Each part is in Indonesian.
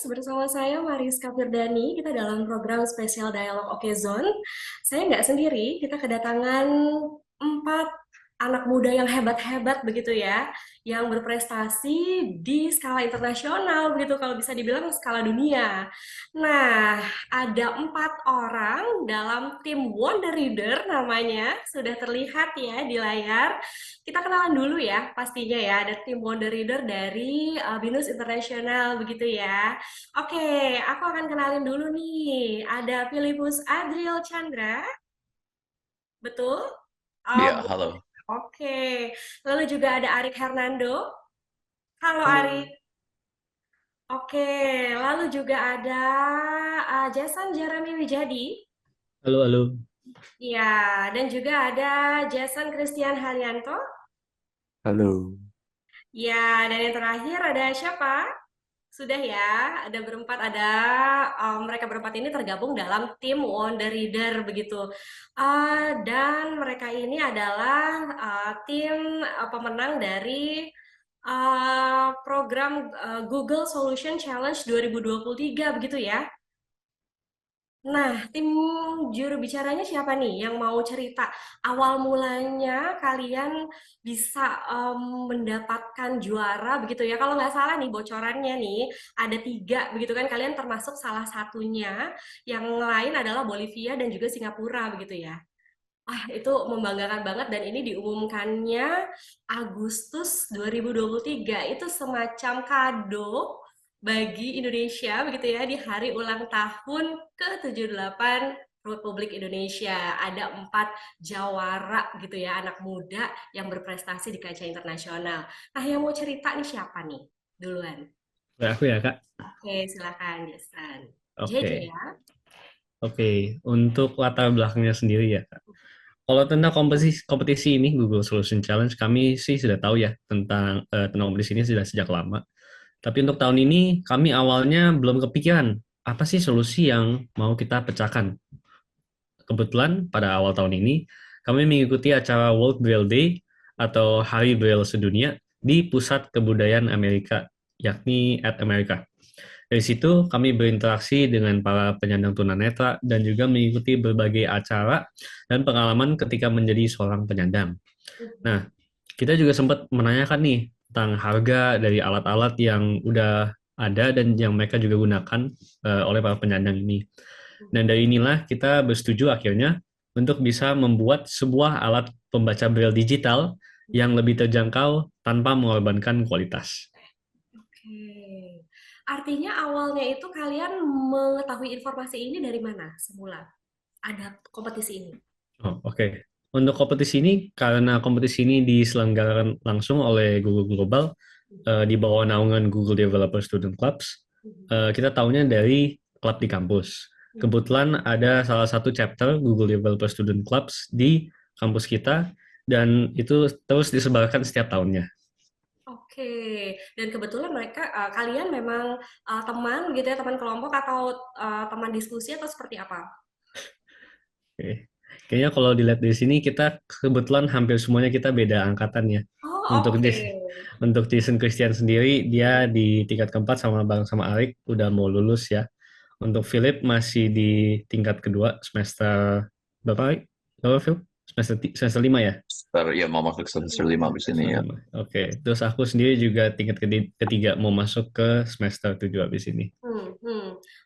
bersama saya Mariska Firdani. Kita dalam program spesial Dialog Oke Zone. Saya nggak sendiri, kita kedatangan 4 anak muda yang hebat-hebat begitu ya, yang berprestasi di skala internasional begitu, kalau bisa dibilang skala dunia. Nah, ada 4 orang dalam tim Wonder Reader namanya, sudah terlihat ya di layar. Kita kenalan dulu ya, pastinya ya. Ada tim Wonder Reader dari Binus Internasional begitu ya. Oke, aku akan kenalin dulu nih. Ada Filipus Adriel Chandra, betul? Oh, Iya, halo. oke. Lalu juga ada Arik Hernando. Halo Arik. Halo, Oke, lalu juga ada Jason Jeremy Wijadi. halo, halo. Iya, dan juga ada Jason Christian Haryanto. Halo. Ya, dan yang terakhir ada siapa? Sudah ya, ada berempat, ada mereka berempat ini tergabung dalam tim Wonder Reader begitu. Dan mereka ini adalah tim pemenang dari program Google Solution Challenge 2023 begitu ya. Nah, tim juru bicaranya siapa nih yang mau cerita awal mulanya kalian bisa mendapatkan juara begitu ya? Kalau nggak salah nih bocorannya nih ada 3 begitu kan? Kalian termasuk salah satunya, yang lain adalah Bolivia dan juga Singapura begitu ya? Itu membanggakan banget dan ini diumumkannya Agustus 2023. Itu semacam kado bagi Indonesia begitu ya di hari ulang tahun ke-78 Republik Indonesia. Ada 4 jawara gitu ya, anak muda yang berprestasi di kancah internasional. Nah, yang mau cerita nih siapa nih? Duluan. Aku ya, Kak. Oke, silakan Jason. JJ Oke. ya. Oke, untuk latar belakangnya sendiri ya, Kak. Kalau tentang kompetisi ini, Google Solution Challenge, kami sih sudah tahu ya tentang kompetisi ini sudah sejak lama. Tapi untuk tahun ini, kami awalnya belum kepikiran apa sih solusi yang mau kita pecahkan. Kebetulan pada awal tahun ini, kami mengikuti acara World Braille Day atau Hari Braille Sedunia di Pusat Kebudayaan Amerika, yakni at America. Dari situ kami berinteraksi dengan para penyandang tunanetra dan juga mengikuti berbagai acara dan pengalaman ketika menjadi seorang penyandang. Nah, kita juga sempat menanyakan nih tentang harga dari alat-alat yang udah ada dan yang mereka juga gunakan oleh para penyandang ini. Dan dari inilah kita bersetuju akhirnya untuk bisa membuat sebuah alat pembaca braille digital yang lebih terjangkau tanpa mengorbankan kualitas. Oke. Artinya awalnya itu kalian mengetahui informasi ini dari mana semula? Ada kompetisi ini. Oh, oke. Untuk kompetisi ini, karena kompetisi ini diselenggarakan langsung oleh Google Global di bawah naungan Google Developer Student Clubs, kita tahunya dari klub di kampus. Kebetulan ada salah satu chapter Google Developer Student Clubs di kampus kita, dan itu terus disebarkan setiap tahunnya. Oke, dan kebetulan kalian memang teman gitu ya, teman kelompok atau teman diskusi atau seperti apa? Oke. Kayaknya kalau dilihat di sini kita kebetulan hampir semuanya kita beda angkatan ya. Oh, Untuk oke. untuk Jason Christian sendiri dia di tingkat keempat sama Bang sama Arik udah mau lulus ya. Untuk Philip masih di tingkat kedua semester berapa Arik? Berapa Phil? Semester 5 ya? Ya mau masuk semester 5 di sini ya. Oke. Terus aku sendiri juga tingkat ketiga mau masuk ke semester 7 habis ini.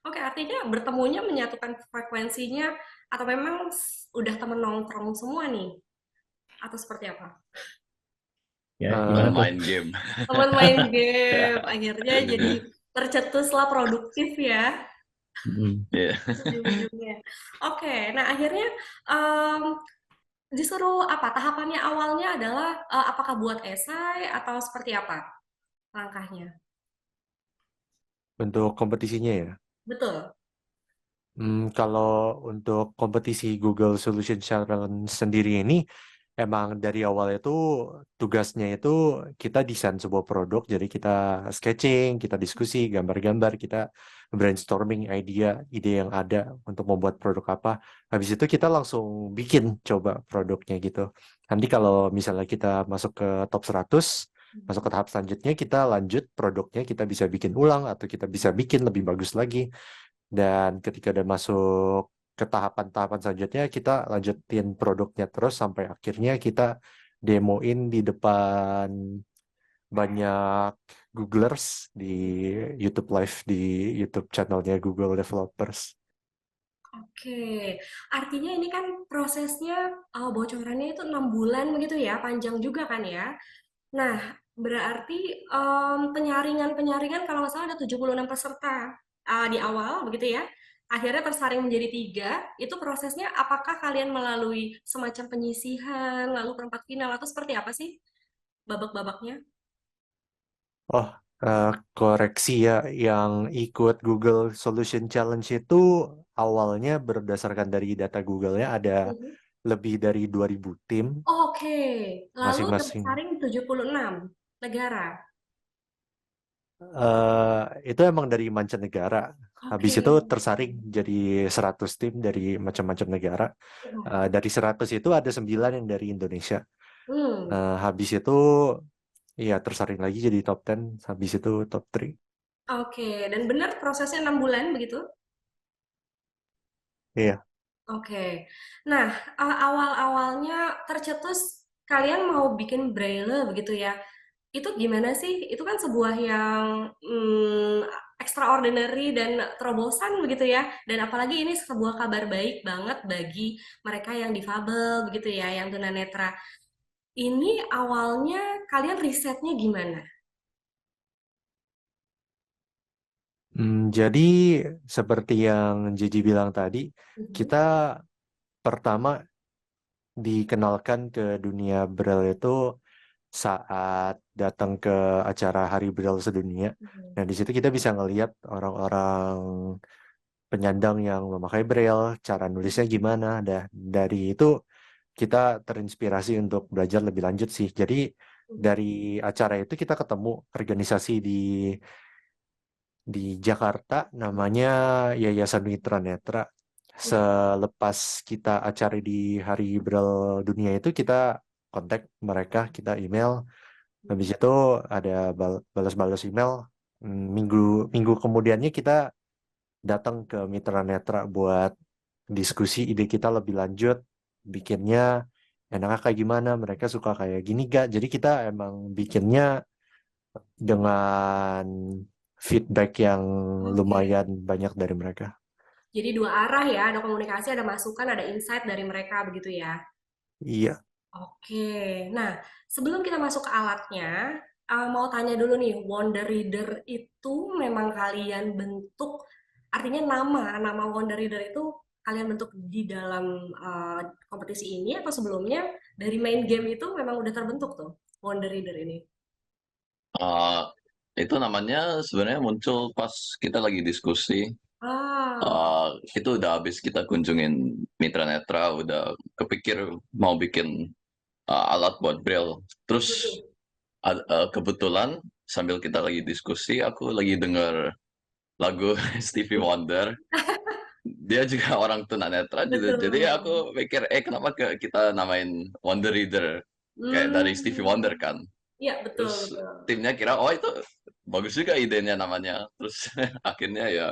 Oke, artinya bertemunya menyatukan frekuensinya atau memang udah temen nongkrong semua nih? Atau seperti apa? Ya, Teman gimana tuh? main game. Teman main game, akhirnya jadi tercetuslah produktif ya Iya. ujung-ujungnya. Oke, nah akhirnya em, disuruh apa? Tahapannya awalnya adalah apakah buat esai atau seperti apa langkahnya? Untuk kompetisinya ya. Betul. Kalau untuk kompetisi Google Solution Challenge sendiri ini, emang dari awal itu tugasnya itu kita desain sebuah produk, jadi kita sketching, kita diskusi, gambar-gambar, kita brainstorming ide yang ada untuk membuat produk apa. Habis itu kita langsung coba produknya gitu. Nanti kalau misalnya kita masuk ke top 100, Masuk ke tahap selanjutnya kita lanjut produknya, kita bisa bikin ulang atau kita bisa bikin lebih bagus lagi. Dan ketika udah masuk ke tahapan-tahapan selanjutnya, kita lanjutin produknya terus sampai akhirnya kita demoin di depan banyak Googlers di YouTube Live di YouTube channelnya Google Developers. Oke, artinya ini kan prosesnya bocorannya itu 6 bulan begitu ya, panjang juga kan ya. Nah, berarti penyaringan-penyaringan kalau nggak salah ada 76 peserta di awal begitu ya. Akhirnya tersaring menjadi 3. Itu prosesnya apakah kalian melalui semacam penyisihan, lalu perempat final atau seperti apa sih babak-babaknya? Oh, koreksi ya, yang ikut Google Solution Challenge itu awalnya berdasarkan dari data Google-nya ada Mhm. lebih dari 2000 tim Oke, lalu masing-masing. tersaring 76 negara. Itu emang dari mancanegara. Habis Oke. itu tersaring jadi 100 tim dari macam-macam negara. Dari 100 itu ada 9 yang dari Indonesia. Hmm. Habis itu ya tersaring lagi jadi top 10. Habis itu top 3. Oke, dan benar prosesnya 6 bulan begitu? Iya. Oke. Nah, awal-awalnya tercetus kalian mau bikin braille begitu ya. Itu gimana sih? Itu kan sebuah yang extraordinary dan terobosan begitu ya. Dan apalagi ini sebuah kabar baik banget bagi mereka yang difabel begitu ya, yang tunanetra. Ini awalnya kalian risetnya gimana? Jadi seperti yang Gigi bilang tadi, Mhm, kita pertama dikenalkan ke dunia Braille itu saat datang ke acara Hari Braille Sedunia. mhm, Nah, di situ kita bisa ngelihat orang-orang penyandang yang memakai Braille, cara nulisnya gimana. Dari itu kita terinspirasi untuk belajar lebih lanjut sih. Jadi mhm, dari acara itu kita ketemu organisasi di Jakarta namanya Yayasan Mitra Netra. mhm, Selepas kita acara di Hari Braille Dunia itu kita kontak mereka, kita email. Habis itu ada balas-balas email. Minggu minggu kemudiannya kita datang ke Mitra Netra buat diskusi ide kita lebih lanjut, bikinnya enaknya kayak gimana, mereka suka kayak gini gak. Jadi kita emang bikinnya dengan feedback yang oke. lumayan banyak dari mereka. Jadi dua arah ya, ada komunikasi, ada masukan, ada insight dari mereka begitu ya. Iya. Oke, nah sebelum kita masuk ke alatnya, mau tanya dulu nih, Wonder Reader itu memang kalian bentuk, artinya nama Wonder Reader itu kalian bentuk di dalam kompetisi ini atau sebelumnya dari main game itu memang udah terbentuk tuh Wonder Reader ini? Uh, itu namanya sebenarnya muncul pas kita lagi diskusi. Ah, Itu udah habis kita kunjungin Mitra Netra, udah kepikir mau bikin alat buat Braille. Terus mhm. kebetulan sambil kita lagi diskusi, aku lagi denger lagu Stevie Wonder. Dia juga orang tunanetra gitu. Jadi Betul. aku pikir, kenapa kita namain Wonder Reader? Kayak dari Stevie Wonder Hmm, kan. iya betul Terus betul. timnya kira, oh itu bagus juga idenya namanya. Terus akhirnya ya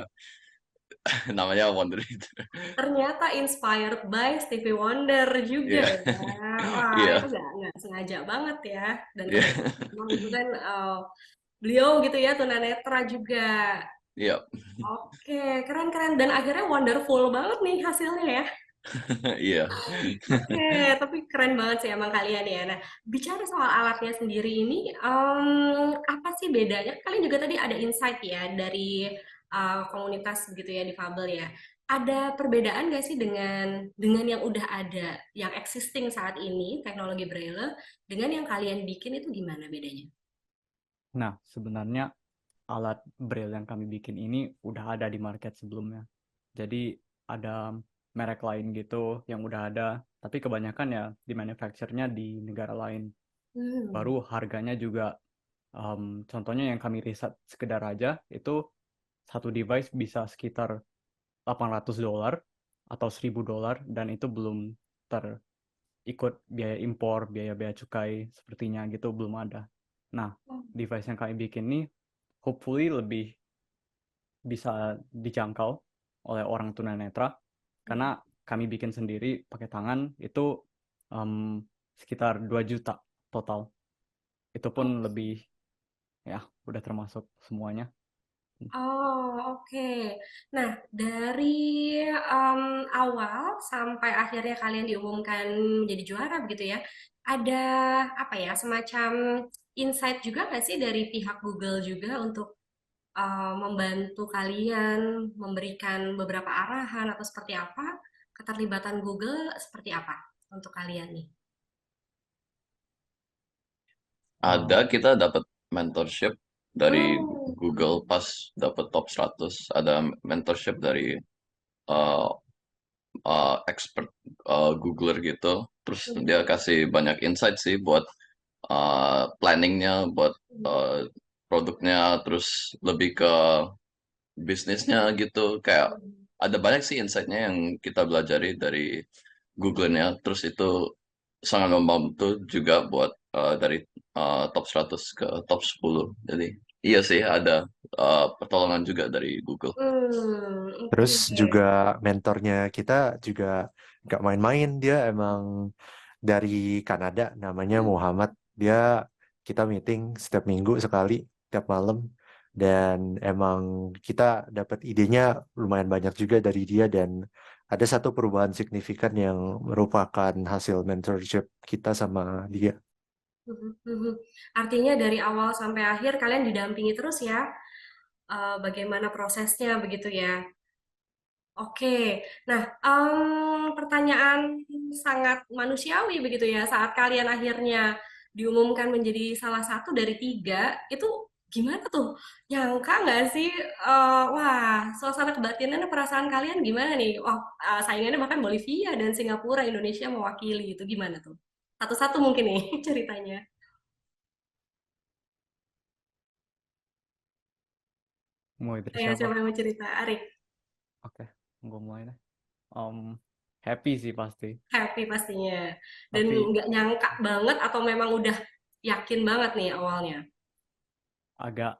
namanya Wonder Reader. Ternyata inspired by Stevie Wonder juga Iya, ya. Wah, itu iya, nggak sengaja banget ya. Dan iya, kebetulan memang itu kan beliau gitu ya, tunanetra juga. iya, Oke, keren-keren. Dan akhirnya wonderful banget nih hasilnya ya. iya. Oke, tapi keren banget sih emang kalian ya. Nah, bicara soal alatnya sendiri ini, apa sih bedanya? Kalian juga tadi ada insight ya dari komunitas begitu ya difabel ya. Ada perbedaan nggak sih dengan yang udah ada, yang existing saat ini teknologi Braille dengan yang kalian bikin itu gimana bedanya? Nah, sebenarnya alat braille yang kami bikin ini udah ada di market sebelumnya. Jadi ada merek lain gitu yang udah ada, tapi kebanyakan ya di manufacture-nya di negara lain. Hmm. Baru harganya juga, contohnya yang kami riset sekedar aja, itu satu device bisa sekitar $800 atau $1.000 dan itu belum terikut biaya impor, biaya cukai sepertinya gitu belum ada. Nah, device yang kami bikin nih hopefully lebih bisa dijangkau oleh orang tunanetra karena kami bikin sendiri pakai tangan itu sekitar 2 juta total. Itu pun lebih ya udah termasuk semuanya. Oh, oke. Nah, dari awal sampai akhirnya kalian diumumkan menjadi juara begitu ya, ada apa ya, semacam insight juga nggak sih dari pihak Google juga untuk membantu kalian, memberikan beberapa arahan atau seperti apa? Keterlibatan Google seperti apa untuk kalian nih? Ada, kita dapat mentorship dari Hmm. Google pas dapat top 100. Ada mentorship dari uh, expert Googler gitu. Terus dia kasih banyak insight sih buat planningnya, buat produknya, terus lebih ke bisnisnya gitu. Kayak ada banyak sih insight-nya yang kita pelajari dari Google-nya. Terus itu sangat membantu juga buat dari top 100 ke top 10. Jadi iya sih ada pertolongan juga dari Google. Terus Oke. juga mentornya kita juga nggak main-main, dia emang dari Kanada, namanya Muhammad. Dia kita meeting setiap minggu sekali, tiap malam, dan emang kita dapat idenya lumayan banyak juga dari dia, dan ada satu perubahan signifikan yang merupakan hasil mentorship kita sama dia. Artinya dari awal sampai akhir kalian didampingi terus ya, bagaimana prosesnya begitu ya. Oke, nah pertanyaan sangat manusiawi begitu ya, saat kalian akhirnya diumumkan menjadi salah satu dari tiga, itu gimana tuh? Nyangka nggak sih? Wah, suasana kebatinannya perasaan kalian gimana nih? Wah, saingannya bahkan Bolivia dan Singapura, Indonesia mewakili itu gimana tuh? Satu-satu mungkin nih ceritanya. Mulai dari Kayak siapa? siapa yang mau cerita? Arik, Oke, gue mulai deh. Happy sih pasti. happy pastinya. Dan Tapi nggak nyangka banget atau memang udah yakin banget nih awalnya? agak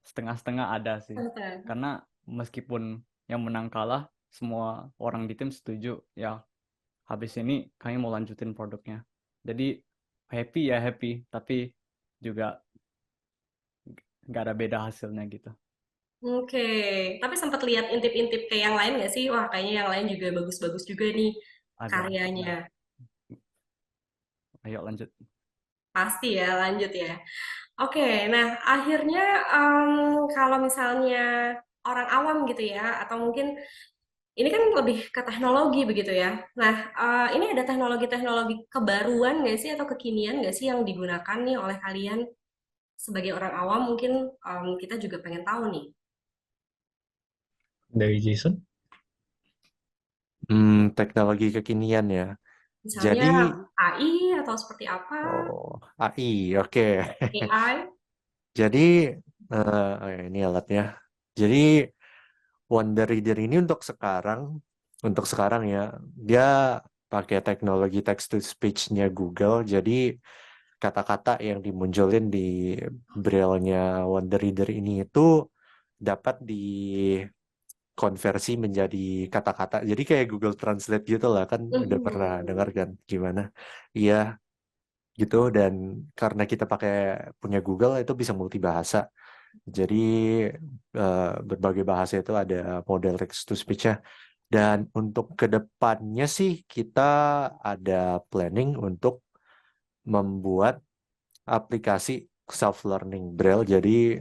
setengah-setengah ada sih. Tante. Karena meskipun yang menang kalah, semua orang di tim setuju ya habis ini kami mau lanjutin produknya. Jadi happy ya happy, tapi juga nggak ada beda hasilnya gitu. Oke, tapi sempat lihat intip-intip ke yang lain nggak sih? Wah, kayaknya yang lain juga bagus-bagus juga nih Ada. karyanya. Ayo lanjut. Pasti ya, lanjut ya. Oke, nah akhirnya kalau misalnya orang awam gitu ya, atau mungkin ini kan lebih ke teknologi begitu ya. Nah, ini ada teknologi-teknologi kebaruan nggak sih atau kekinian nggak sih yang digunakan nih oleh kalian sebagai orang awam? Mungkin kita juga pengen tahu nih. Dari Jason. Teknologi kekinian ya. Misalnya Jadi, AI atau seperti apa? AI, oke. AI? Jadi, ini alatnya. Jadi, Wonder Reader ini untuk sekarang ya, dia pakai teknologi text to speech-nya Google. Jadi, kata-kata yang dimunculin di Braille-nya Wonder Reader ini itu dapat dikonversi menjadi kata-kata. Jadi kayak Google Translate gitu lah, kan udah pernah dengar kan gimana? Iya, gitu. Dan karena kita punya Google, itu bisa multibahasa. Jadi berbagai bahasa itu ada model text to speech-nya. Dan untuk kedepannya sih kita ada planning untuk membuat aplikasi self learning Braille. Jadi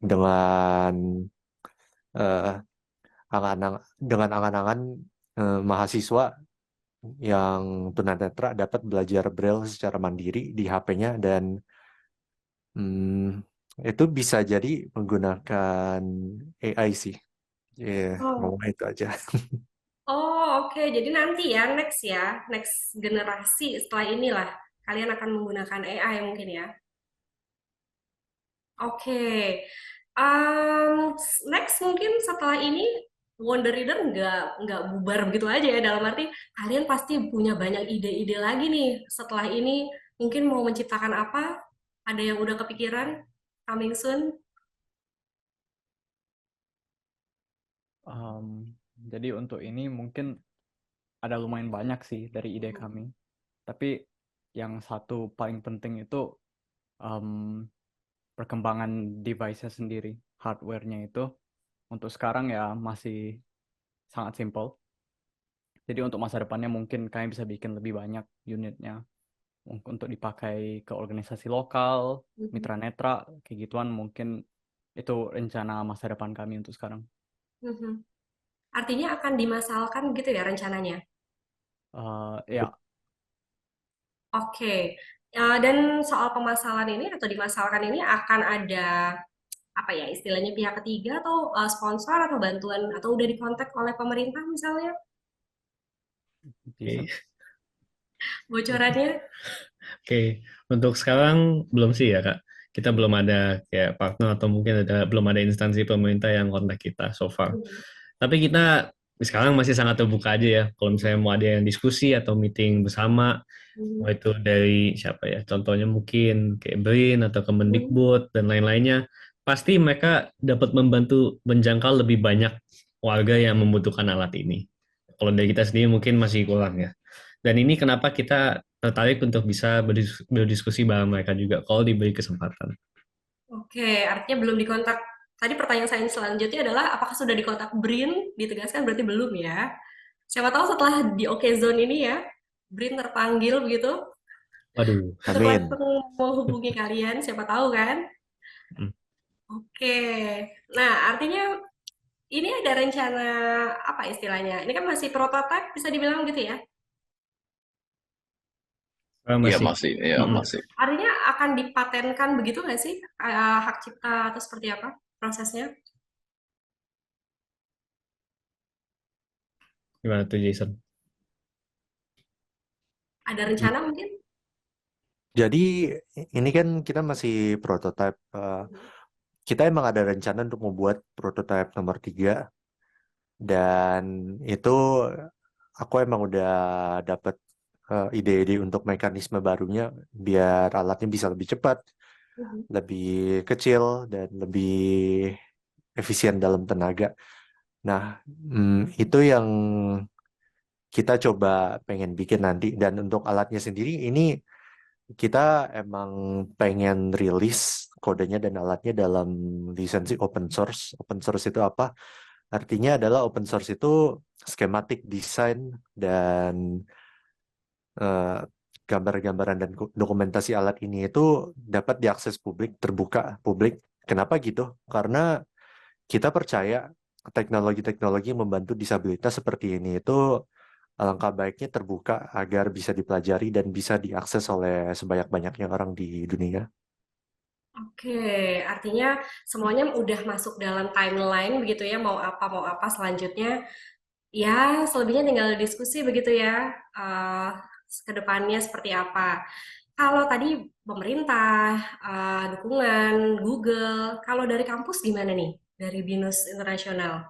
dengan eh, angan-angan mahasiswa yang tunanetra dapat belajar Braille secara mandiri di HP-nya, dan itu bisa jadi menggunakan AI sih. Oh, Ngomong itu aja. oh oke. Jadi nanti ya, next generasi setelah inilah kalian akan menggunakan AI mungkin ya. Oke. Next mungkin setelah ini Wonder Reader nggak bubar begitu aja ya, dalam arti kalian pasti punya banyak ide-ide lagi nih setelah ini, mungkin mau menciptakan apa? Ada yang udah kepikiran coming soon? Jadi untuk ini mungkin ada lumayan banyak sih dari ide kami. Tapi yang satu paling penting itu perkembangan device-nya sendiri, hardware-nya itu untuk sekarang ya masih sangat simple. Jadi untuk masa depannya mungkin kami bisa bikin lebih banyak unitnya untuk dipakai ke organisasi lokal, mitra netra, kayak gituan mungkin itu rencana masa depan kami untuk sekarang. Mhm. Artinya akan dimasalkan gitu ya rencananya? Ya, Oke. Dan soal pemasalan ini atau dimasalkan ini akan ada apa ya istilahnya pihak ketiga atau sponsor atau bantuan atau udah dikontak oleh pemerintah misalnya Jason. Oke. bocorannya? Oke, untuk sekarang belum sih ya Kak. Kita belum ada kayak partner atau mungkin belum ada instansi pemerintah yang kontak kita so far. Mhm. Tapi kita sekarang masih sangat terbuka aja ya. Kalau misalnya mau ada yang diskusi atau meeting bersama, mau Mhm. itu dari siapa ya? Contohnya mungkin kayak BRIN atau Mhm. Kemendikbud dan lain-lainnya, pasti mereka dapat membantu menjangkau lebih banyak warga yang membutuhkan alat ini. Kalau dari kita sendiri mungkin masih kurang ya. Dan ini kenapa kita tertarik untuk bisa berdiskusi bareng mereka juga kalau diberi kesempatan. Oke, artinya belum dikontak. Tadi pertanyaan saya selanjutnya adalah apakah sudah dikontak BRIN? Ditegaskan berarti belum ya. Siapa tahu setelah di Oke Zone ini ya, BRIN terpanggil begitu Waduh. untuk Amin. langsung menghubungi kalian, siapa tahu kan? Hmm. Oke. Nah, artinya ini ada rencana apa istilahnya? Ini kan masih prototipe bisa dibilang gitu ya. Iya Masih. masih, iya Mm-mm. masih. Artinya akan dipatenkan begitu nggak sih? Hak cipta atau seperti apa prosesnya? Gimana tuh Jason? Ada rencana mungkin? Jadi ini kan kita masih prototype. Kita emang ada rencana untuk membuat prototype nomor 3 dan itu aku emang udah dapet ide-ide untuk mekanisme barunya biar alatnya bisa lebih cepat, Mhm. lebih kecil dan lebih efisien dalam tenaga. Nah, itu yang kita coba pengen bikin nanti dan untuk alatnya sendiri ini kita emang pengen rilis kodenya dan alatnya dalam lisensi open source. Open source itu apa? Artinya adalah open source itu skematik desain dan eh, gambar-gambaran dan dokumentasi alat ini itu dapat diakses publik, terbuka publik. Kenapa gitu? Karena kita percaya teknologi-teknologi yang membantu disabilitas seperti ini itu alangkah baiknya terbuka agar bisa dipelajari dan bisa diakses oleh sebanyak-banyaknya orang di dunia. Oke, artinya semuanya udah masuk dalam timeline begitu ya, mau apa selanjutnya. Ya, selebihnya tinggal diskusi begitu ya, ke depannya seperti apa. Kalau tadi pemerintah, dukungan, Google, kalau dari kampus gimana nih? Dari BINUS Internasional?